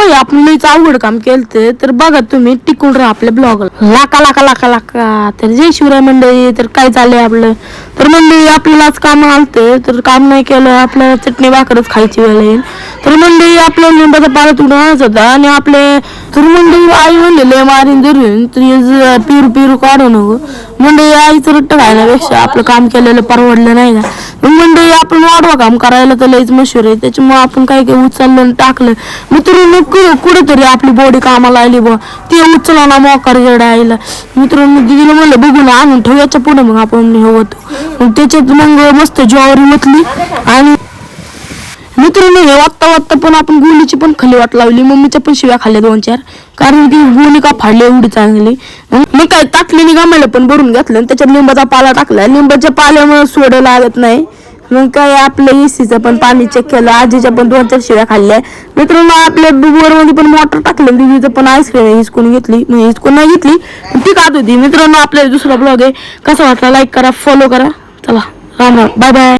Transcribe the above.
नाही आपण लईच अवघड काम केलं तर बघा तुम्ही टिकून राहा आपल्या ब्लॉगला. लाका लाका लाका लाका. तर जय शिवराय मंडळी. तर काय चाललंय आपलं. तर मंडळी आपल्याला आज काम आलते तर काम नाही केलं आपल्याला चटणी भाकरच खायची वेळ येईल. तर मंडळी आपल्या लिंबाचा पाला तुडूनच होता आणि आपले तर मंडळी आई म्हणलेले मारीन धरून तर पिरू पिरू काढू नको. मंडळी आईचं रट्ट खायण्यापेक्षा आपलं काम केलेलं परवडलं नाही का. मंडळी आपण वाढवा काम करायला तर लईच मशहूर आहे त्याच्यामुळे आपण काही काही उचललं टाकलं मित्रांनो कुठेतरी आपली बॉडी कामाला आली बुवा ती उचला ना मोकार आईला. मित्रांनो दिदीला म्हणलं बघून आणून ठेव याच्या पुढे मग आपण हे होतो मग त्याच्यात मग मस्त ज्वारी म्हटली आणि मित्रांनो हे वाटता वाटता पण आपण गोलीची पण खाली वाट लावली. मम्मीच्या पण शिव्या खाल्ल्या 2-4 कारण की गोली का फाडली एवढी चांगली. मी काय ताटलीने गामायला पण भरून घेतलं आणि त्याच्यात लिंबाचा पाला टाकला. लिंबाच्या पाल्यामुळे सोडं लागत नाही. मग काय आपल्या एसीचं पण पाणी चेक केलं. आजीच्या पण 2-4 शिव्या खाल्ल्या. मित्रांनो आपल्या मध्ये पण मोटर टाकलं. दीदीचं पण आईस्क्रीम हिसकून घेतली म्हणजे हिसकून नाही घेतली ती खात होती. मित्रांनो आपल्याला दुसरा ब्लॉग आहे कसा वाटला लाईक करा फॉलो करा. चला राम राम बाय बाय.